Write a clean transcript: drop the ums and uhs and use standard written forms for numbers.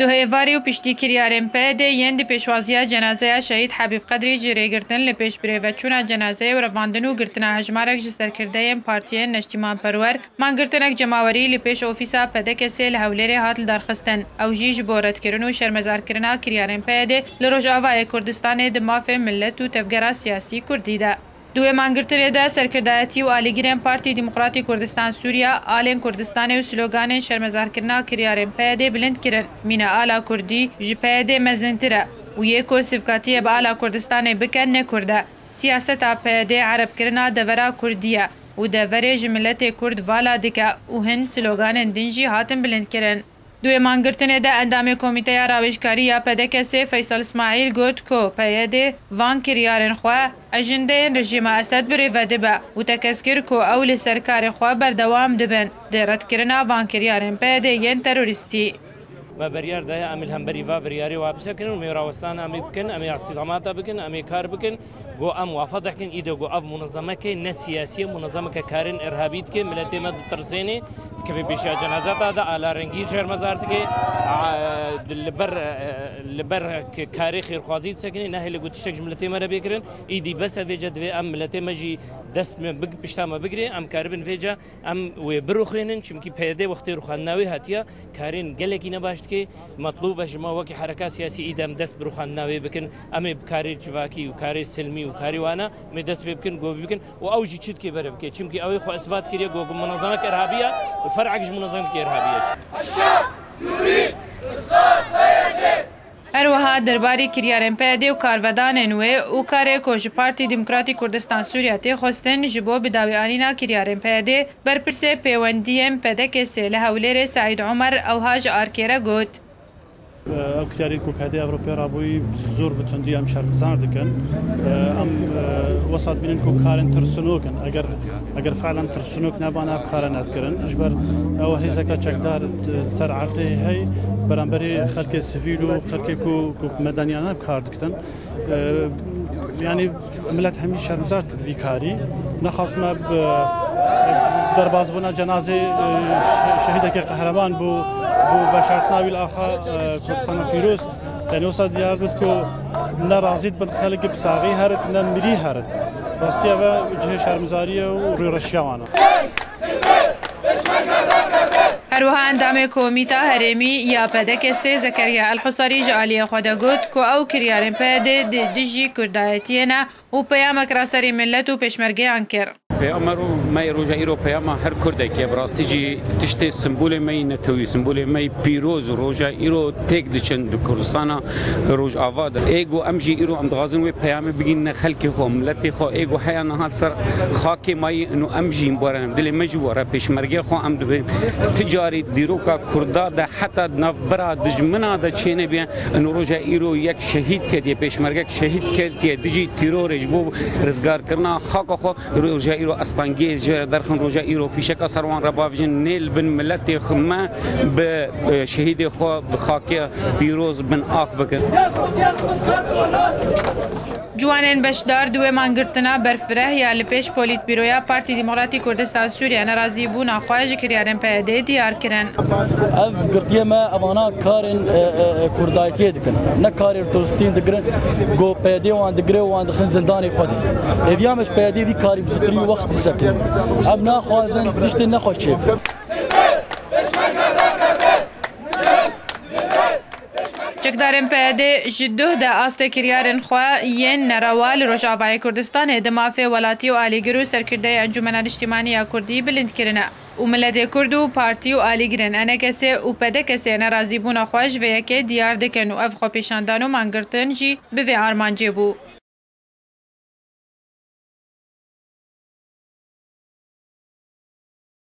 دو هیواری و پشتی کریارن پید یند پیشوازیا جنازه شهید حبیب قدری جری گرتن لپیش بری و چون جنازه و رواندن و گرتن هجمارک جسر کرده پارتیین نشتیمان پرور من گرتنک جماوری لپیش اوفیسا پدک سیل هولری هاتل درخستن او جیج بورد کرن و شرمزار کرنا کریارن پید لروج آوای کردستان دماف ملت و تفگرا سیاسی کردی ده. دوی مانگرتنه ده سرکردایتی و آلیگیرن پارتی دموکراتی کردستان سوریا آلین کردستان و سلوگان شرمزار کرنا کریارن پیده بلند کرن مینا آلا کردی جپیده مزنتره و یکو سفکاتی با آلا کردستان بکن نکرده سیاست پیده عرب کرنا دورا کردیه و دوره جملت کرد والا دکه و هن سلوگان دنجی هاتن بلند کرن. دوی مانگرتنه ده اندام کمیته راوشکاری یا پدک سه فیصل اسماعیل گوت کو پیده وان کریارن خواه اجنده رژیم اسد بری و دبه و تکسکر کو اول سرکار خواه بردوام دبن درد کرنا وان کریارن پیده ین تروریستی. و بریار ده عمل هم بری و بریاری و حبسه کنن و میراوستان عمل بکن امی استقامت بکن امی کار بکن گو ام وافق کن ایده گو اف منظمه که نه سیاسی منظمه که کارن ارهابیت که ملت مد ترسینی که في بيشا جنازات هذا على رنجين شهر مزارتك لبر كاري خير خوازيت سكني نهي اللي قلت شك جملتي مرة بيكرن ايدي بس في جد في ام ملتي مجي دست من بشتامه بقري ام كاربن فيجا ام وبروخينن شمكي بيدي وقتي روخاناوي هاتيا كارين قلكي نباشتكي مطلوب جما وكي حركه سياسي ايدام دست بروخاناوي بكن ام بكاري جواكي وكاري سلمي وكاري وانا مي دست بكن جو بكن واوجي تشدكي بربكي شمكي اوي خو اثبات كريا جو منظمه ارهابيه فرعج منظمة إرهابية. الشعب يريد إسقاط بيده. اروها درباری کریارن پیده و کارودان نوی و کاری کوچ پارتی دموکراتی کردستان سوریا تی خواستن جبو بداوی آنینا کریارن پیده برپرسه پیوندیم پیده کسی لحولیر سعید عمر او هاج آرکیره گوت. او کتاری کوپیده اروپا رابوی زور بتوندی ام شرمزار دکن ام وسط بینن کو کارن ترسنوکن اگر فعلا ترسنوک نبانا کارنات کرن اجبر او هیزکا چکدار سر عرضه هی برانبری خلق سیویل و خلق کو مدنیانه کار دکتن یعنی ملت همی شرمزار کد وی کاری نخواست ما در بازبونا جنازه شهید که قهرمان بو بشرطنا بالآخر كردستان بيروز يعني وصل ديار بدكو نرازيد بالخلق بساغي هرت نمري هرت راستي ابا جهه شرمزاريه و رشيوانا هروها اندام کومیتا هرمی یا پدک سه زکریا الحصاری جعلی خدا گوت کو او کریارن پده دجی کردایتینا و پیام کراسری ملت و پشمرگی انکر پیامرو مای روجا ایرو پیام هر کرده که براستی جی تشت سمبول مای نتوی سمبول مای پیروز روجا ایرو تک دچن کردستان روج آواد ایگو امجی ایرو ام دغازن و پیام بگین خلک خو ملت خو ایگو حیا نهال سر خاک مای انو امجی بارن دل مجوره پشمرگی خو ام تجاری دیروکا کردا ده حتی نفبرا دجمنا ده چینه بیان انو روجا ایرو یک شهید کدی پشمرگی شهید کدی دجی تیرور جبو رزگار کرنا خاک خو روجا ایرو استانگی جر درخن روجا ایرو فیشک سروان رباوجن نیل بن ملت خما به شهید خو بخاکی پیروز بن آخ بکن جوانین بشدار دوی مانگرتنا برفره یا لپیش پولیت بیرویا پارتی دموکراتی کردستان سوریا نرازی بون آخواج کریارن پیده دیار کرن. اف گرتیه ما اوانا کارن کردایتی دکن نه کاری توستین دگرن گو پیده وان دگره وان دخن زندانی خودی اویامش پیده وی کاری بزرگی وقت بسکن اب نخوازن نشته نخوشه چکدارن پیده جدو ده آسته کریارن خواه ین نروال روشاوای کردستان دمافه ولاتی و آلیگرو سرکرده انجمن اجتماعی کردی بلند کرنه و ملت کرد و پارتی و آلیگرن انه کسی و پده کسی نرازی بون خواهش و یکی دیار دکن و اف خو پیشاندان و مانگرتن جی به آرمانجی بو.